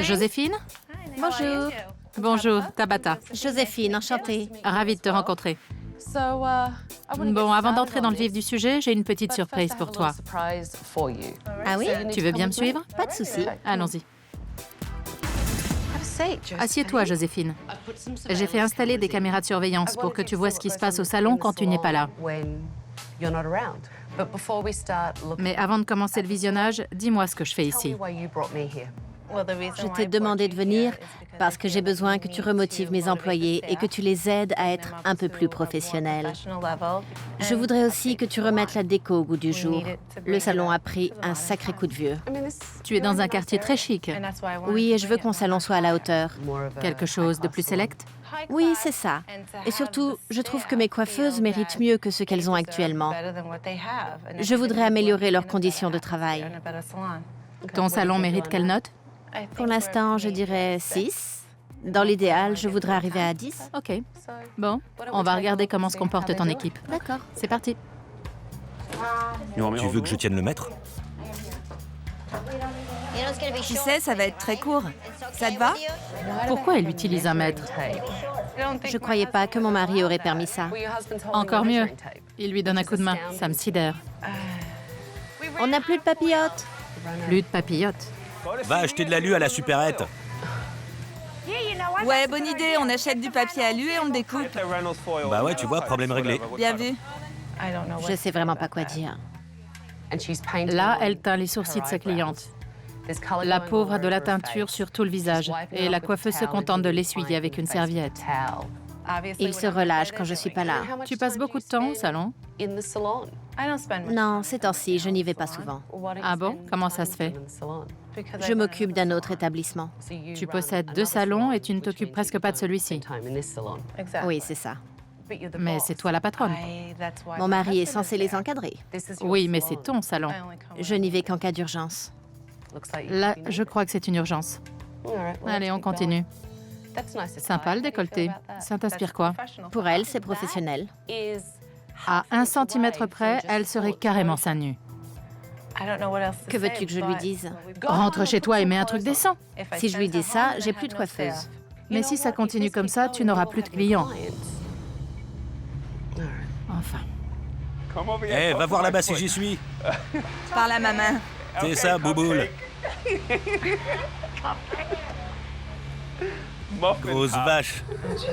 Joséphine? Bonjour. Bonjour, Tabata. Joséphine, enchantée. Ravie de te rencontrer. Bon, avant d'entrer dans le vif du sujet, j'ai une petite surprise pour toi. Ah oui? Tu veux bien me suivre? Pas de souci. Allons-y. Assieds-toi, Joséphine. J'ai fait installer des caméras de surveillance pour que tu vois ce qui se passe au salon quand tu n'es pas là. Mais avant de commencer le visionnage, dis-moi ce que je fais ici. Je t'ai demandé de venir parce que j'ai besoin que tu remotives mes employés et que tu les aides à être un peu plus professionnels. Je voudrais aussi que tu remettes la déco au goût du jour. Le salon a pris un sacré coup de vieux. Tu es dans un quartier très chic. Oui, et je veux que mon salon soit à la hauteur. Quelque chose de plus select? Oui, c'est ça. Et surtout, je trouve que mes coiffeuses méritent mieux que ce qu'elles ont actuellement. Je voudrais améliorer leurs conditions de travail. Ton salon mérite quelle note? Pour l'instant, je dirais 6. Dans l'idéal, je voudrais arriver à 10. Ok. Bon, on va regarder comment se comporte ton équipe. D'accord. C'est parti. Tu veux que je tienne le mètre? Tu sais, ça va être très court. Ça te va? Pourquoi elle utilise un mètre? Je croyais pas que mon mari aurait permis ça. Encore mieux. Il lui donne un coup de main. Ça me sidère. On n'a plus de papillotes. Plus de papillotes. Va acheter de l'alu à la supérette. Ouais, bonne idée, on achète du papier alu et on le découpe. Bah ouais, tu vois, problème réglé. Bien vu. Je sais vraiment pas quoi dire. Là, elle teint les sourcils de sa cliente. La pauvre a de la teinture sur tout le visage et la coiffeuse se contente de l'essuyer avec une serviette. Il se relâche quand je suis pas là. Tu passes beaucoup de temps au salon? Non, ces temps-ci, je n'y vais pas souvent. Ah bon? Comment ça se fait? Je m'occupe d'un autre établissement. Tu possèdes 2 salons et tu ne t'occupes presque pas de celui-ci. Oui, c'est ça. Mais c'est toi la patronne. Mon mari est censé les encadrer. Oui, mais c'est ton salon. Je n'y vais qu'en cas d'urgence. Là, je crois que c'est une urgence. Allez, on continue. Sympa le décolleté. Ça t'inspire quoi? Pour elle, c'est professionnel. À 1 centimètre près, elle serait carrément seins nus. Que veux-tu que je lui dise? Rentre chez toi et mets un truc décent. Si je lui dis ça, j'ai plus de coiffeuse. Mais si ça continue comme ça, tu n'auras plus de clients. Enfin. Eh, va voir là-bas si j'y suis. Parle à ma main. C'est ça, bouboule. Grosse vache.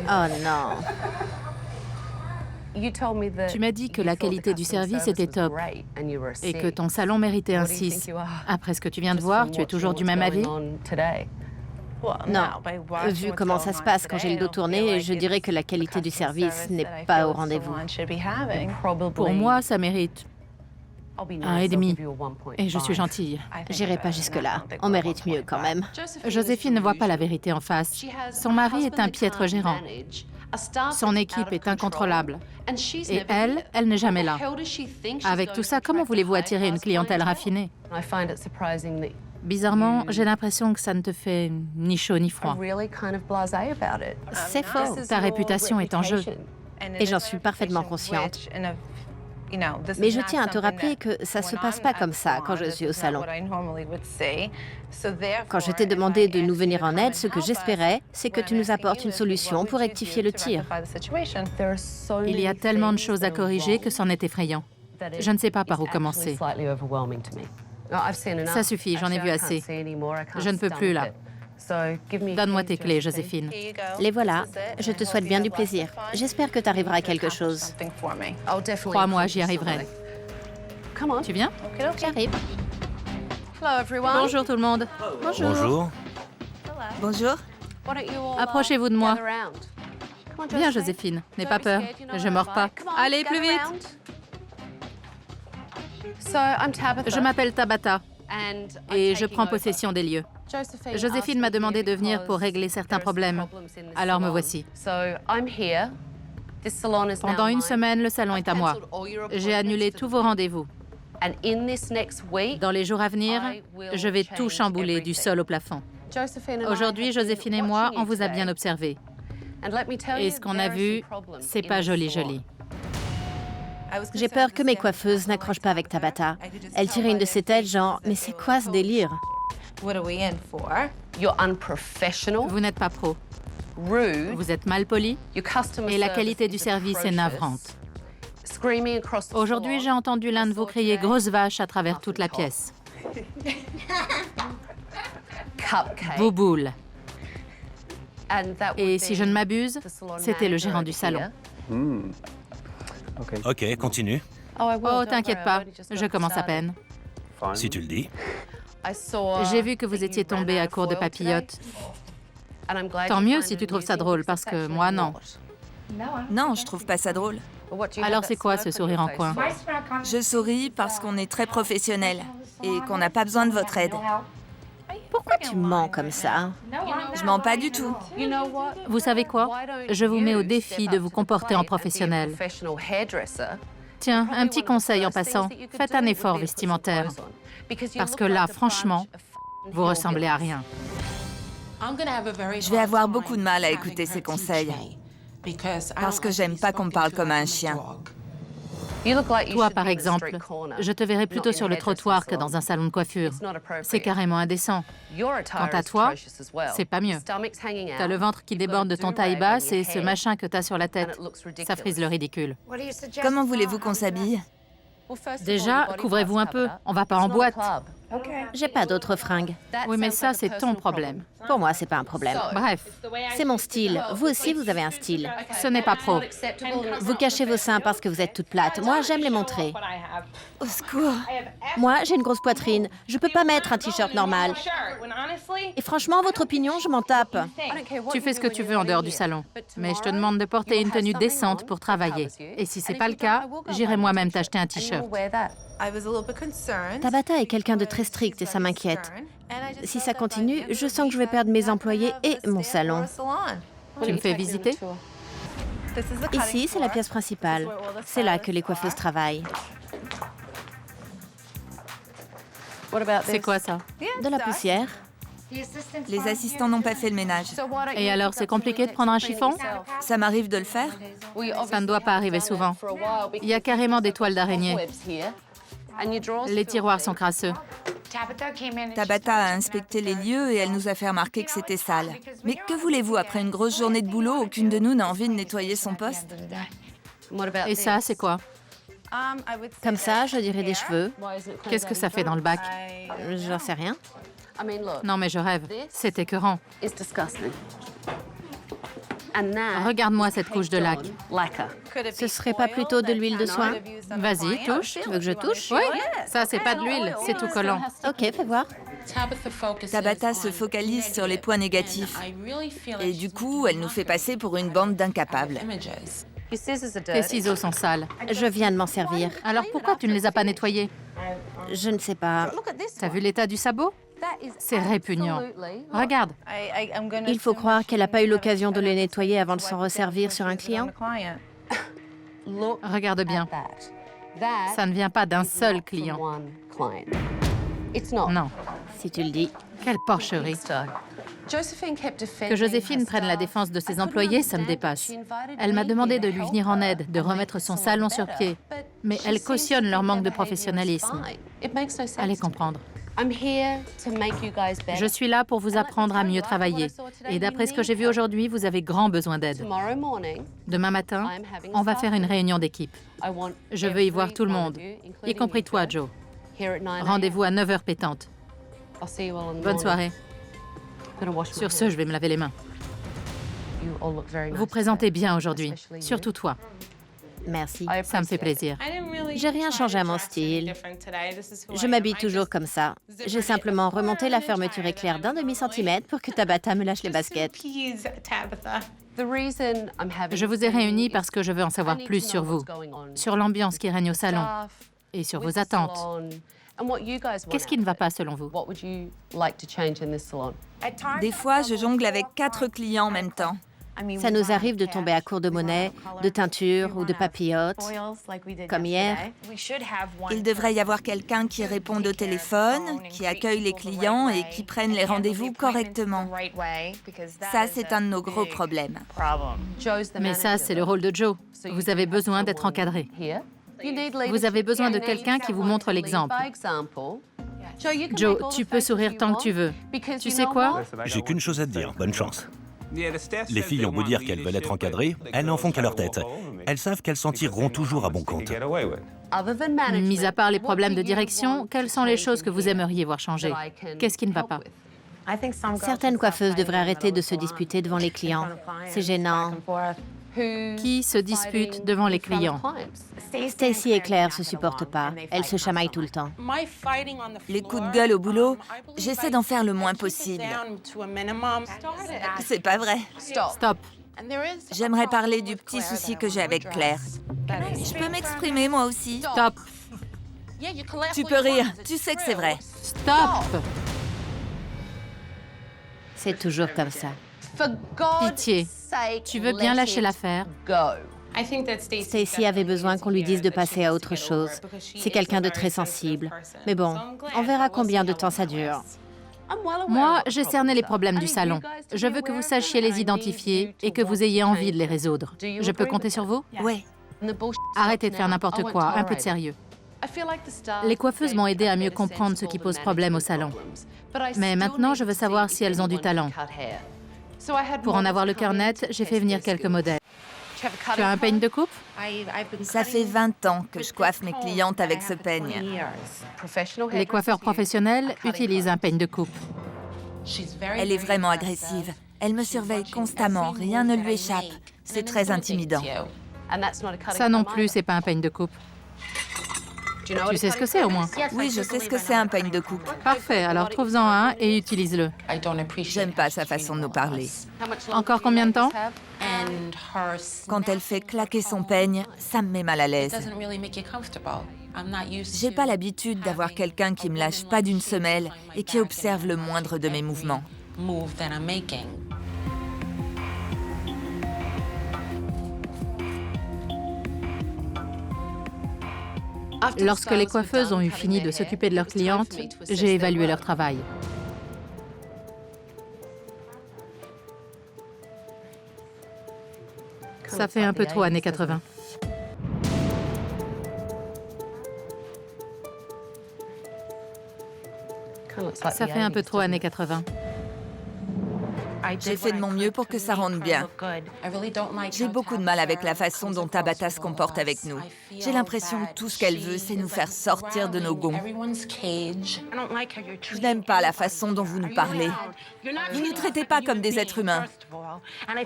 Oh non. Tu m'as dit que la qualité du service était top et que ton salon méritait un 6. Après ce que tu viens de voir, tu es toujours du même avis? Non. Vu comment ça se passe quand j'ai le dos tourné, je dirais que la qualité du service n'est pas au rendez-vous. Pour moi, ça mérite 1,5. Et je suis gentille. J'irai pas jusque-là. On mérite mieux quand même. Joséphine ne voit pas la vérité en face. Son mari est un piètre gérant. Son équipe est incontrôlable. Et elle n'est jamais là. Avec tout ça, comment voulez-vous attirer une clientèle raffinée? Bizarrement, j'ai l'impression que ça ne te fait ni chaud ni froid. C'est faux. Ta réputation est en jeu. Et j'en suis parfaitement consciente. Mais je tiens à te rappeler que ça se passe pas comme ça quand je suis au salon. Quand je t'ai demandé de nous venir en aide, ce que j'espérais, c'est que tu nous apportes une solution pour rectifier le tir. Il y a tellement de choses à corriger que c'en est effrayant. Je ne sais pas par où commencer. Ça suffit, j'en ai vu assez. Je ne peux plus là. Donne-moi tes clés, Joséphine. Les voilà. Je te souhaite bien du plaisir. J'espère que tu arriveras à quelque chose. Crois-moi, j'y arriverai. Tu viens? J'arrive. Bonjour tout le monde. Bonjour. Bonjour. Approchez-vous de moi. Viens, Joséphine. N'aie pas peur. Je mords pas. Allez, plus vite. Je m'appelle Tabata et je prends possession des lieux. Joséphine m'a demandé de venir pour régler certains problèmes. Alors me voici. Pendant une semaine, le salon est à moi. J'ai annulé tous vos rendez-vous. Dans les jours à venir, je vais tout chambouler du sol au plafond. Aujourd'hui, Joséphine et moi, on vous a bien observé. Et ce qu'on a vu, c'est pas joli. J'ai peur que mes coiffeuses n'accrochent pas avec Tabata. Elle tirait une de ses têtes genre « Mais c'est quoi ce délire ?» Vous n'êtes pas pro. Vous êtes mal poli et la qualité du service est navrante. Aujourd'hui, j'ai entendu l'un de vous crier « grosse vache » à travers toute la pièce. Bouboule. Et si je ne m'abuse, c'était le gérant du salon. Ok, continue. Oh, t'inquiète pas, je commence à peine. Si tu le dis. J'ai vu que vous étiez tombé à court de papillotes. Tant mieux si tu trouves ça drôle, parce que moi, non. Non, je trouve pas ça drôle. Alors c'est quoi ce sourire en coin? Je souris parce qu'on est très professionnels et qu'on n'a pas besoin de votre aide. Pourquoi tu mens comme ça? Je mens pas du tout. Vous savez quoi? Je vous mets au défi de vous comporter en professionnel. Tiens, un petit conseil en passant. Faites un effort vestimentaire. Parce que là, franchement, vous ressemblez à rien. Je vais avoir beaucoup de mal à écouter ces conseils parce que j'aime pas qu'on me parle comme à un chien. Toi, par exemple, je te verrais plutôt sur le trottoir que dans un salon de coiffure. C'est carrément indécent. Quant à toi, c'est pas mieux. T'as le ventre qui déborde de ton taille basse et ce machin que t'as sur la tête. Ça frise le ridicule. Comment voulez-vous qu'on s'habille? Déjà, couvrez-vous un peu. On va pas en boîte. J'ai pas d'autres fringues. Oui, mais ça, c'est ton problème. Pour moi, c'est pas un problème. Bref, C'est mon style. Vous aussi, vous avez un style. ce n'est pas pro. Vous cachez vos seins parce que vous êtes toute plate. Moi, j'aime les montrer. Au secours! Moi, j'ai une grosse poitrine. Je peux pas mettre un t-shirt normal. Et franchement, votre opinion, je m'en tape. Tu fais ce que tu veux en dehors du salon. Mais je te demande de porter une tenue décente pour travailler. Et si c'est pas le cas, j'irai moi-même t'acheter un t-shirt. Tabata est quelqu'un de très strict et ça m'inquiète. Si ça continue, je sens que je vais perdre mes employés et mon salon. Tu me fais visiter? Ici, c'est la pièce principale. C'est là que les coiffeuses travaillent. C'est quoi ça? De la poussière. Les assistants n'ont pas fait le ménage. Et alors, c'est compliqué de prendre un chiffon? Ça m'arrive de le faire? Ça ne doit pas arriver souvent. Il y a carrément des toiles d'araignée. Les tiroirs sont crasseux. Tabata a inspecté les lieux et elle nous a fait remarquer que c'était sale. Mais que voulez-vous, après une grosse journée de boulot, aucune de nous n'a envie de nettoyer son poste? Et ça, c'est quoi? Comme ça, je dirais des cheveux. Qu'est-ce que ça fait dans le bac? J'en sais rien. Non, mais je rêve. C'est écœurant. Regarde-moi cette couche de lac. Ce serait pas plutôt de l'huile de soin? Vas-y, touche. Tu veux que je touche? Oui, ça, c'est pas de l'huile, c'est tout collant. Ok, fais voir. Tabata se focalise sur les points négatifs. Et du coup, elle nous fait passer pour une bande d'incapables. Tes ciseaux sont sales. Je viens de m'en servir. Alors pourquoi tu ne les as pas nettoyés? Je ne sais pas. T'as vu l'état du sabot? C'est répugnant. Regarde. Il faut croire qu'elle n'a pas eu l'occasion de les nettoyer avant de s'en resservir sur un client. Regarde bien. Ça ne vient pas d'un seul client. Non. Si tu le dis. Quelle porcherie. Que Joséphine prenne la défense de ses employés, ça me dépasse. Elle m'a demandé de lui venir en aide, de remettre son salon sur pied. Mais elle cautionne leur manque de professionnalisme. Allez comprendre. Je suis là pour vous apprendre à mieux travailler. Et d'après ce que j'ai vu aujourd'hui, vous avez grand besoin d'aide. Demain matin, on va faire une réunion d'équipe. Je veux y voir tout le monde, y compris toi, Joe. Rendez-vous à 9h pétante. Bonne soirée. Sur ce, je vais me laver les mains. Vous présentez bien aujourd'hui, surtout toi. Merci. Ça me fait plaisir. J'ai rien changé à mon style. Je m'habille toujours comme ça. J'ai simplement remonté la fermeture éclair d'un demi-centimètre pour que Tabata me lâche les baskets. Je vous ai réunis parce que je veux en savoir plus sur vous, sur l'ambiance qui règne au salon et sur vos attentes. Qu'est-ce qui ne va pas selon vous? Des fois, je jongle avec 4 clients en même temps. Ça nous arrive de tomber à court de monnaie, de teinture ou de papillotes, comme hier. Il devrait y avoir quelqu'un qui réponde au téléphone, qui accueille les clients et qui prenne les rendez-vous correctement. Ça, c'est un de nos gros problèmes. Mais ça, c'est le rôle de Joe. Vous avez besoin d'être encadré. Vous avez besoin de quelqu'un qui vous montre l'exemple. Joe, tu peux sourire tant que tu veux. Tu sais quoi? J'ai qu'une chose à te dire, bonne chance. Les filles ont beau dire qu'elles veulent être encadrées, elles n'en font qu'à leur tête. Elles savent qu'elles s'en tireront toujours à bon compte. Mis à part les problèmes de direction, quelles sont les choses que vous aimeriez voir changer? Qu'est-ce qui ne va pas? Certaines coiffeuses devraient arrêter de se disputer devant les clients. C'est gênant. Qui se dispute devant les clients? Stacy et Claire se supportent pas. Elles se chamaillent tout le temps. Les coups de gueule au boulot, j'essaie d'en faire le moins possible. C'est pas vrai. Stop. J'aimerais parler du petit souci que j'ai avec Claire. Je peux m'exprimer moi aussi? Stop. Tu peux rire, tu sais que c'est vrai. Stop. C'est toujours comme ça. Pitié. Tu veux bien lâcher l'affaire? Stacy avait besoin qu'on lui dise de passer à autre chose. C'est quelqu'un de très sensible. Mais bon, on verra combien de temps ça dure. Moi, j'ai cerné les problèmes du salon. Je veux que vous sachiez les identifier et que vous ayez envie de les résoudre. Je peux compter sur vous? Ouais. Arrêtez de faire n'importe quoi, un peu de sérieux. Les coiffeuses m'ont aidé à mieux comprendre ce qui pose problème au salon. Mais maintenant, je veux savoir si elles ont du talent. Pour en avoir le cœur net, j'ai fait venir quelques modèles. Tu as un peigne de coupe? Ça fait 20 ans que je coiffe mes clientes avec ce peigne. Les coiffeurs professionnels utilisent un peigne de coupe. Elle est vraiment agressive. Elle me surveille constamment, rien ne lui échappe. C'est très intimidant. Ça non plus, c'est pas un peigne de coupe. Tu sais ce que c'est au moins? Oui, je sais ce que c'est un peigne de coupe. Parfait, alors trouve-en un et utilise-le. J'aime pas sa façon de nous parler. Encore combien de temps? Quand elle fait claquer son peigne, ça me met mal à l'aise. J'ai pas l'habitude d'avoir quelqu'un qui me lâche pas d'une semelle et qui observe le moindre de mes mouvements. Lorsque les coiffeuses ont eu fini de s'occuper de leurs clientes, j'ai évalué leur travail. Ça fait un peu trop années 80. Ça fait un peu trop années 80. J'ai fait de mon mieux pour que ça rentre bien. J'ai beaucoup de mal avec la façon dont Tabata se comporte avec nous. J'ai l'impression que tout ce qu'elle veut, c'est nous faire sortir de nos gonds. Je n'aime pas la façon dont vous nous parlez. Vous ne nous traitez pas comme des êtres humains.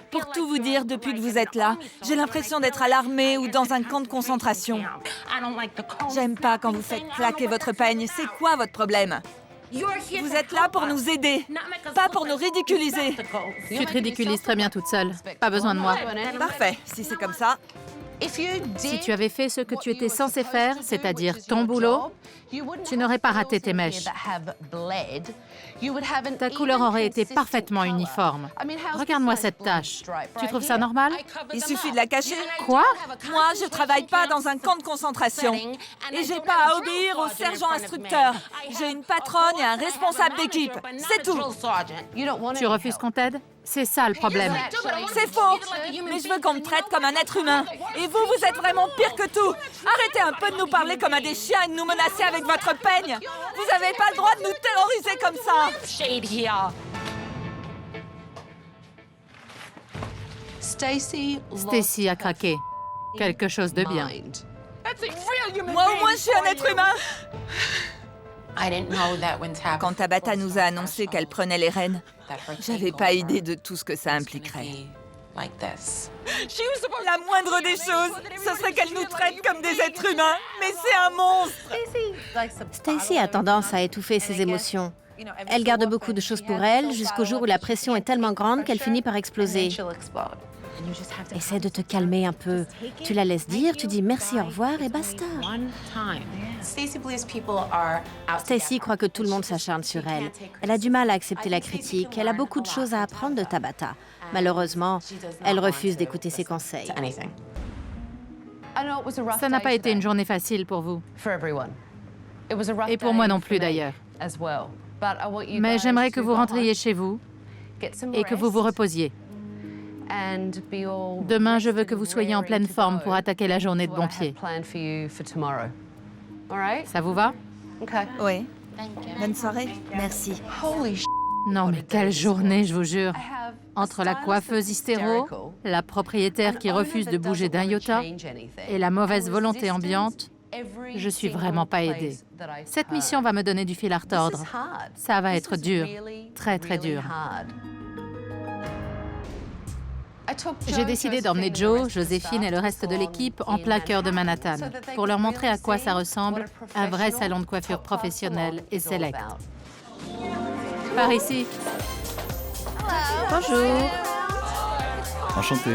Pour tout vous dire, depuis que vous êtes là, j'ai l'impression d'être à l'armée ou dans un camp de concentration. J'aime pas quand vous faites claquer votre peigne. C'est quoi votre problème ? Vous êtes là pour nous aider, pas pour nous ridiculiser. Tu te ridiculises très bien toute seule. Pas besoin de moi. Parfait, si c'est comme ça. Si tu avais fait ce que tu étais censé faire, c'est-à-dire ton boulot, tu n'aurais pas raté tes mèches. Ta couleur aurait été parfaitement uniforme. Regarde-moi cette tache. Tu trouves ça normal? Il suffit de la cacher. Quoi? Moi, je travaille pas dans un camp de concentration. Et j'ai pas à obéir au sergent instructeur. J'ai une patronne et un responsable d'équipe. C'est tout. Tu refuses qu'on t'aide? C'est ça le problème. C'est faux. Mais je veux qu'on me traite comme un être humain. Et vous, vous êtes vraiment pire que tout. Arrêtez un peu de nous parler comme à des chiens et de nous menacer avec votre peigne. Vous n'avez pas le droit de nous terroriser comme ça. Stacy a craqué. Quelque chose de bien. Moi, au moins, je suis un être humain. Quand Tabata nous a annoncé qu'elle prenait les rênes, j'avais pas idée de tout ce que ça impliquerait. La moindre des choses, ce serait qu'elle nous traite comme des êtres humains. Mais c'est un monstre. Stacy a tendance à étouffer ses émotions. Elle garde beaucoup de choses pour elle jusqu'au jour où la pression est tellement grande qu'elle finit par exploser. Essaie de te calmer un peu. Tu la laisses dire, tu dis merci, au revoir et basta. Stacy croit que tout le monde s'acharne sur elle. Elle a du mal à accepter la critique. Elle a beaucoup de choses à apprendre de Tabata. Malheureusement, elle refuse d'écouter ses conseils. Ça n'a pas été une journée facile pour vous. Et pour moi non plus d'ailleurs. Mais j'aimerais que vous rentriez chez vous et que vous vous reposiez. Demain, je veux que vous soyez en pleine forme pour attaquer la journée de bon pied. Ça vous va? Oui. Bonne soirée. Merci. Non, mais quelle journée, je vous jure. Entre la coiffeuse hystéro, la propriétaire qui refuse de bouger d'un iota et la mauvaise volonté ambiante, je suis vraiment pas aidée. Cette mission va me donner du fil à retordre. Ça va être dur, très très dur. J'ai décidé d'emmener Joe, Joséphine et le reste de l'équipe en plein cœur de Manhattan pour leur montrer à quoi ça ressemble un vrai salon de coiffure professionnel et select. Par ici. Bonjour. Enchanté.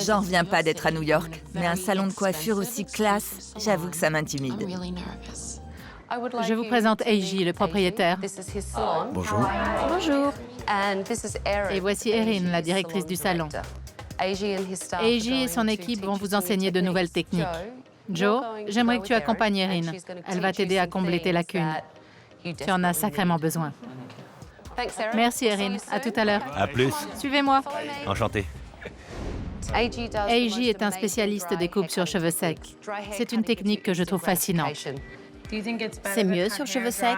J'en reviens pas d'être à New York, mais un salon de coiffure aussi classe, j'avoue que ça m'intimide. Je vous présente Eiji, le propriétaire. Bonjour. Bonjour. Et voici Erin, la directrice du salon. Eiji et son équipe vont vous enseigner de nouvelles techniques. Joe, j'aimerais que tu accompagnes Erin. Elle va t'aider à combler tes lacunes. Tu en as sacrément besoin. Merci Erin, à tout à l'heure. À plus. Suivez-moi. Enchanté. Eiji est un spécialiste des coupes sur cheveux secs. C'est une technique que je trouve fascinante. C'est mieux sur cheveux secs?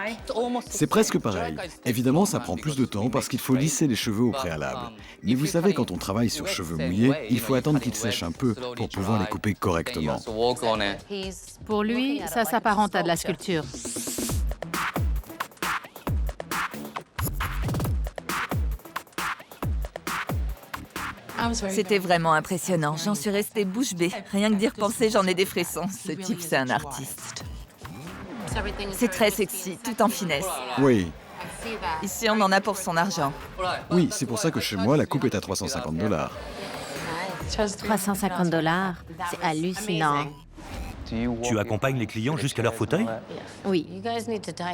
C'est presque pareil. Évidemment, ça prend plus de temps parce qu'il faut lisser les cheveux au préalable. Mais vous savez, quand on travaille sur cheveux mouillés, il faut attendre qu'ils sèchent un peu pour pouvoir les couper correctement. Pour lui, ça s'apparente à de la sculpture. C'était vraiment impressionnant, j'en suis restée bouche bée. Rien que d'y repenser, j'en ai des frissons. Ce type, c'est un artiste. C'est très sexy, tout en finesse. Oui, Ici, on en a pour son argent. oui, c'est pour ça que chez moi, la coupe est à $350. 350 $, c'est hallucinant. Tu accompagnes les clients jusqu'à leur fauteuil? Oui.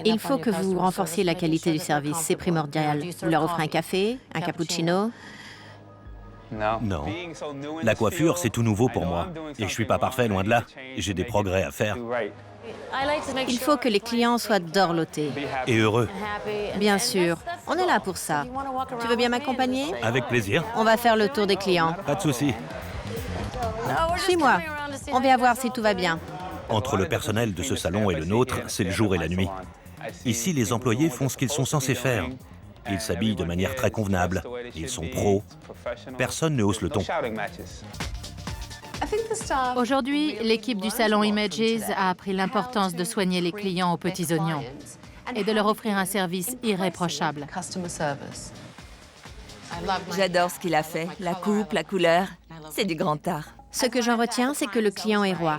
Il faut que vous renforciez la qualité du service, c'est primordial. Vous leur offrez un café, un cappuccino. Non. La coiffure, c'est tout nouveau pour moi. Et je suis pas parfait, loin de là. J'ai des progrès à faire. Il faut que les clients soient dorlotés. Et heureux. Bien sûr, on est là pour ça. Tu veux bien m'accompagner? Avec plaisir. On va faire le tour des clients. Pas de souci. Suis-moi. On vient voir si tout va bien. Entre le personnel de ce salon et le nôtre, c'est le jour et la nuit. Ici, les employés font ce qu'ils sont censés faire. Ils s'habillent de manière très convenable. Ils sont pros. Personne ne hausse le ton. Aujourd'hui, l'équipe du salon Images a appris l'importance de soigner les clients aux petits oignons et de leur offrir un service irréprochable. J'adore ce qu'il a fait, la coupe, la couleur. C'est du grand art. Ce que j'en retiens, c'est que le client est roi.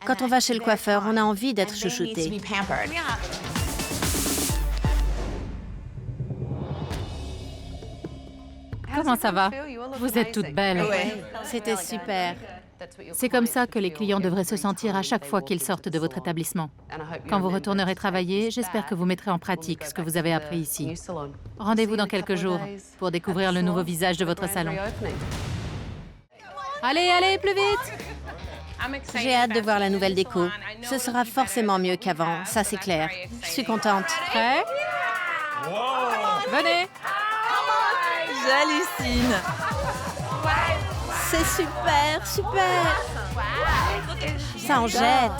Quand on va chez le coiffeur, on a envie d'être chouchouté. Comment ça va? Vous êtes toutes belles. C'était super. C'est comme ça que les clients devraient se sentir à chaque fois qu'ils sortent de votre établissement. Quand vous retournerez travailler, j'espère que vous mettrez en pratique ce que vous avez appris ici. Rendez-vous dans quelques jours pour découvrir le nouveau visage de votre salon. Allez, allez, plus vite! J'ai hâte de voir la nouvelle déco. Ce sera forcément mieux qu'avant, ça c'est clair. Je suis contente. Prêt? Venez! J'hallucine. C'est super, super. Ça en jette.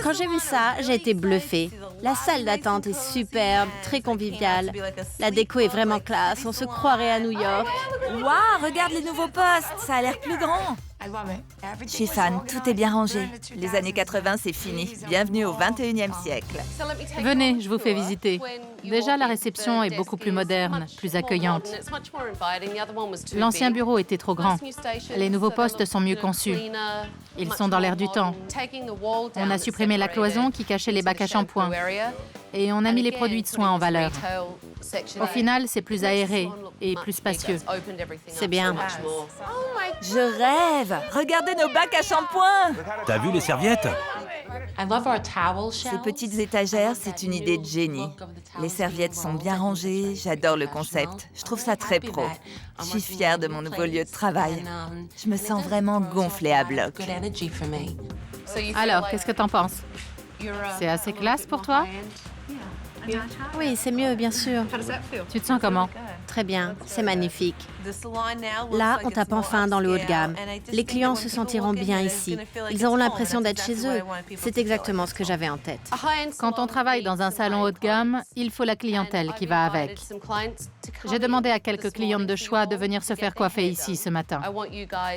Quand j'ai vu ça, j'ai été bluffée. La salle d'attente est superbe, très conviviale. La déco est vraiment classe, on se croirait à New York. Waouh, regarde les nouveaux postes, ça a l'air plus grand. Je suis fan, tout est bien rangé. Les années 80, c'est fini. Bienvenue au 21e siècle. Venez, je vous fais visiter. Déjà, la réception est beaucoup plus moderne, plus accueillante. L'ancien bureau était trop grand. Les nouveaux postes sont mieux conçus. Ils sont dans l'air du temps. On a supprimé la cloison qui cachait les bacs à shampoing. Et on a mis les produits de soins en valeur. Au final, c'est plus aéré et plus spacieux. C'est bien. Je rêve. Regardez nos bacs à shampoing. T'as vu les serviettes? Ces petites étagères, c'est une idée de génie. Les serviettes sont bien rangées, j'adore le concept. Je trouve ça très pro. Je suis fière de mon nouveau lieu de travail. Je me sens vraiment gonflée à bloc. Alors, qu'est-ce que t'en penses? C'est assez classe pour toi? Oui, c'est mieux, bien sûr. Tu te sens comment? Très bien, c'est magnifique. Là, on tape enfin dans le haut de gamme. Les clients se sentiront bien ici. Ils auront l'impression d'être chez eux. C'est exactement ce que j'avais en tête. Quand on travaille dans un salon haut de gamme, il faut la clientèle qui va avec. J'ai demandé à quelques clientes de choix de venir se faire coiffer ici ce matin.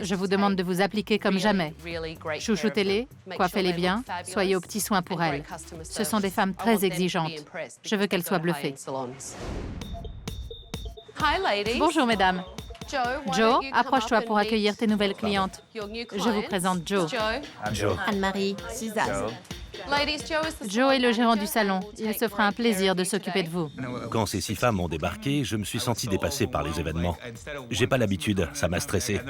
Je vous demande de vous appliquer comme jamais. Chouchoutez-les, coiffez-les bien, soyez aux petits soins pour elles. Ce sont des femmes très exigeantes. Je veux qu'elles soient bluffées. Bonjour mesdames. Joe, approche-toi pour accueillir tes nouvelles clientes. Je vous présente Joe. Joe. Anne-Marie. Joe est le gérant du salon. Il se fera un plaisir de s'occuper de vous. Quand ces 6 femmes ont débarqué, je me suis senti dépassé par les événements. J'ai pas l'habitude, ça m'a stressé.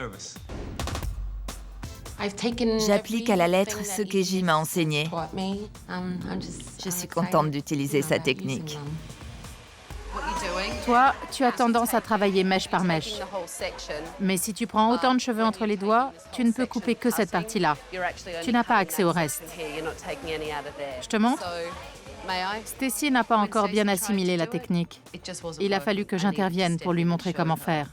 J'applique à la lettre ce qu'Eji m'a enseigné. Je suis contente d'utiliser sa technique. Toi, tu as tendance à travailler mèche par mèche. Mais si tu prends autant de cheveux entre les doigts, tu ne peux couper que cette partie-là. Tu n'as pas accès au reste. Je te montre? Stacy n'a pas encore bien assimilé la technique. Il a fallu que j'intervienne pour lui montrer comment faire.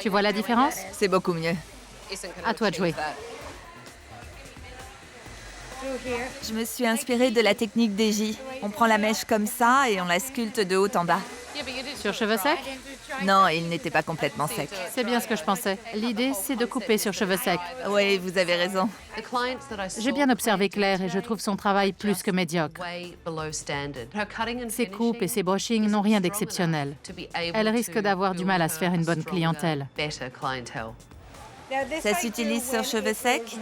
Tu vois la différence? C'est beaucoup mieux. À toi de jouer. Je me suis inspirée de la technique d'Eji. On prend la mèche comme ça et on la sculpte de haut en bas. Sur cheveux secs? Non, il n'était pas complètement sec. C'est bien ce que je pensais. L'idée, c'est de couper sur cheveux secs. Oui, vous avez raison. J'ai bien observé Claire et je trouve son travail plus que médiocre. Ses coupes et ses brushings n'ont rien d'exceptionnel. Elle risque d'avoir du mal à se faire une bonne clientèle. Ça s'utilise sur cheveux secs?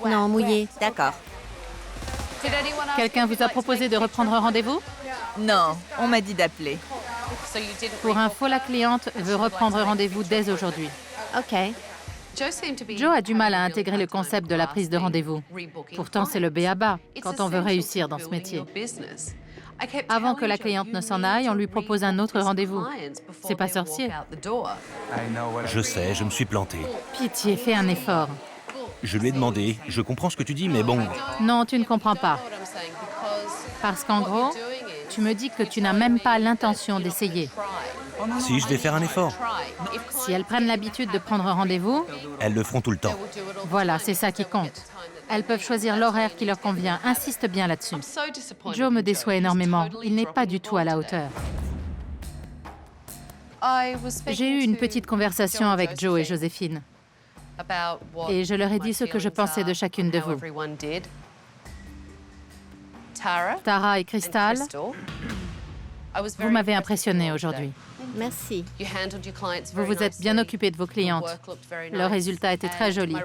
Non, mouillé. D'accord. Quelqu'un vous a proposé de reprendre rendez-vous? Non, on m'a dit d'appeler. Pour info, la cliente veut reprendre rendez-vous dès aujourd'hui. OK. Joe a du mal à intégrer le concept de la prise de rendez-vous. Pourtant, c'est le b.a.-ba quand on veut réussir dans ce métier. Avant que la cliente ne s'en aille, on lui propose un autre rendez-vous. C'est pas sorcier. Je sais, je me suis planté. Pitié, fais un effort. Je lui ai demandé, je comprends ce que tu dis, mais bon... Non, tu ne comprends pas. Parce qu'en gros, tu me dis que tu n'as même pas l'intention d'essayer. Si, je vais faire un effort. Si elles prennent l'habitude de prendre rendez-vous, Elles le feront tout le temps. voilà, c'est ça qui compte. Elles peuvent choisir l'horaire qui leur convient. Insiste bien là-dessus. Joe me déçoit énormément. Il n'est pas du tout à la hauteur. J'ai eu une petite conversation avec Joe et Joséphine. Et je leur ai dit ce que je pensais de chacune de vous. Tara et Crystal, vous m'avez impressionné aujourd'hui. Merci. Vous vous êtes bien occupé de vos clientes. Le résultat était très joli.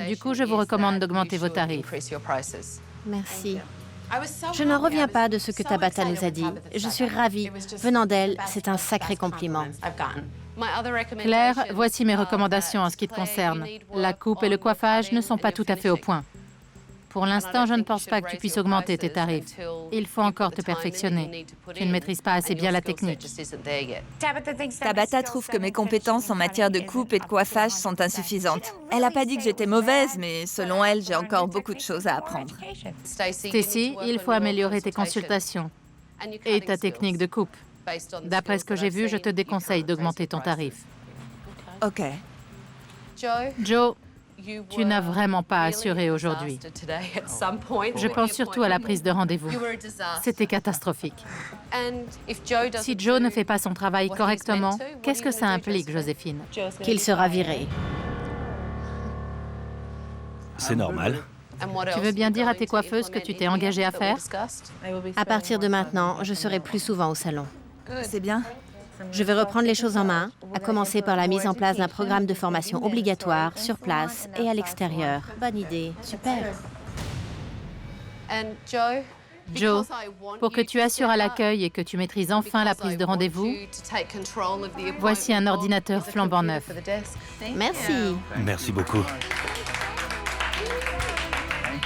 Du coup, je vous recommande d'augmenter vos tarifs. Merci. Je n'en reviens pas de ce que Tabata nous a dit. Je suis ravie. Venant d'elle, c'est un sacré compliment. Claire, voici mes recommandations en ce qui te concerne. La coupe et le coiffage ne sont pas tout à fait au point. Pour l'instant, je ne pense pas que tu puisses augmenter tes tarifs. Il faut encore te perfectionner. Tu ne maîtrises pas assez bien la technique. Tabata trouve que mes compétences en matière de coupe et de coiffage sont insuffisantes. Elle n'a pas dit que j'étais mauvaise, mais selon elle, j'ai encore beaucoup de choses à apprendre. Stacy, il faut améliorer tes consultations et ta technique de coupe. D'après ce que j'ai vu, je te déconseille d'augmenter ton tarif. OK. Joe, tu n'as vraiment pas assuré aujourd'hui. Je pense surtout à la prise de rendez-vous. C'était catastrophique. Si Joe ne fait pas son travail correctement, qu'est-ce que ça implique, Joséphine? Qu'il sera viré. C'est normal. Tu veux bien dire à tes coiffeuses que tu t'es engagée à faire? À partir de maintenant, je serai plus souvent au salon. C'est bien. Je vais reprendre les choses en main, à commencer par la mise en place d'un programme de formation obligatoire sur place et à l'extérieur. Bonne idée, super. Joe, pour que tu assures à l'accueil et que tu maîtrises enfin la prise de rendez-vous, voici un ordinateur flambant neuf. Merci. Merci beaucoup.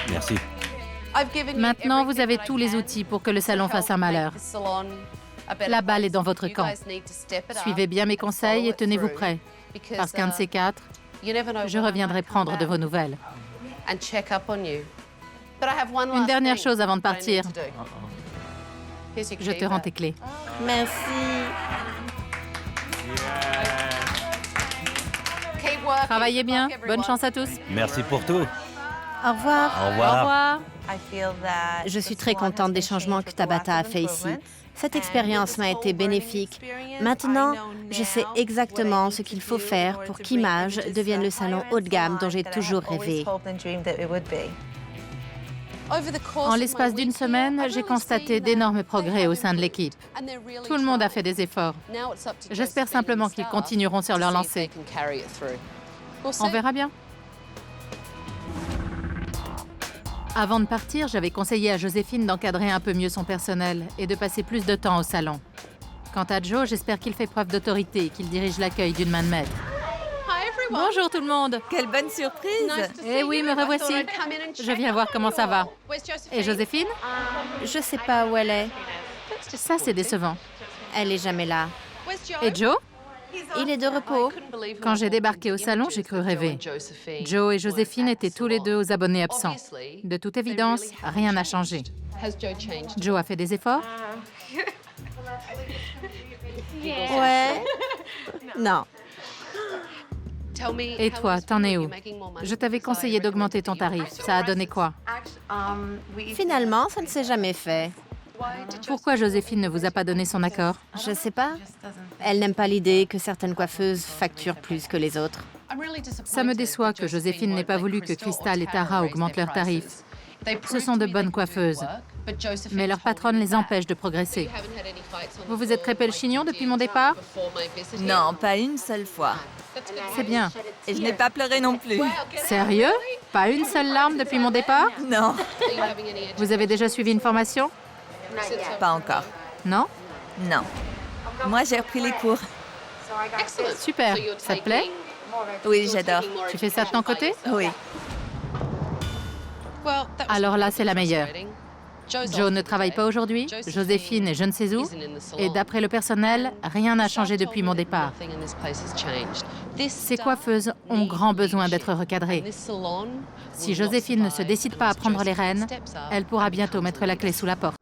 Merci. Maintenant, vous avez tous les outils pour que le salon fasse un malheur. La balle est dans votre camp. Suivez bien mes conseils et tenez-vous prêts, parce qu'un de ces quatre, je reviendrai prendre de vos nouvelles. Une dernière chose avant de partir. Je te rends tes clés. Merci. Travaillez bien. Bonne chance à tous. Merci pour tout. Au revoir. Au Au revoir. revoir. Je suis très contente des changements que Tabata a fait ici. Cette expérience m'a été bénéfique. Maintenant, je sais exactement ce qu'il faut faire pour qu'Image devienne le salon haut de gamme dont j'ai toujours rêvé. En l'espace d'une semaine, j'ai constaté d'énormes progrès au sein de l'équipe. Tout le monde a fait des efforts. J'espère simplement qu'ils continueront sur leur lancée. On verra bien. Avant de partir, j'avais conseillé à Joséphine d'encadrer un peu mieux son personnel et de passer plus de temps au salon. Quant à Joe, j'espère qu'il fait preuve d'autorité et qu'il dirige l'accueil d'une main de maître. Bonjour tout le monde. Quelle bonne surprise! Eh oui, me revoici. Je viens voir comment ça va. Et Joséphine? Je sais pas où elle est. Ça, c'est décevant. Elle est jamais là. Et Joe? Il est de repos. Quand j'ai débarqué au salon, j'ai cru rêver. Joe et Joséphine étaient tous les deux aux abonnés absents. De toute évidence, rien n'a changé. Joe a fait des efforts? Ouais. Non. Et toi, t'en es où? Je t'avais conseillé d'augmenter ton tarif. Ça a donné quoi? Finalement, ça ne s'est jamais fait. Pourquoi Joséphine ne vous a pas donné son accord? Je sais pas. Elle n'aime pas l'idée que certaines coiffeuses facturent plus que les autres. Ça me déçoit que Joséphine n'ait pas voulu que Crystal et Tara augmentent leurs tarifs. Ce sont de bonnes coiffeuses, mais leur patronne les empêche de progresser. Vous vous êtes crêpé le chignon depuis mon départ? Non, pas une seule fois. C'est bien. Et je n'ai pas pleuré non plus. Sérieux? Pas une seule larme depuis mon départ? Non, Vous avez déjà suivi une formation? pas encore. Non? Non. Moi, j'ai repris les cours. Super. Ça te plaît? Oui, j'adore. Tu fais ça de ton côté? Oui. Alors là, c'est la meilleure. Joe ne travaille pas aujourd'hui, Joséphine est je ne sais où, et d'après le personnel, rien n'a changé depuis mon départ. Ces coiffeuses ont grand besoin d'être recadrées. Si Joséphine ne se décide pas à prendre les rênes, elle pourra bientôt mettre la clé sous la porte.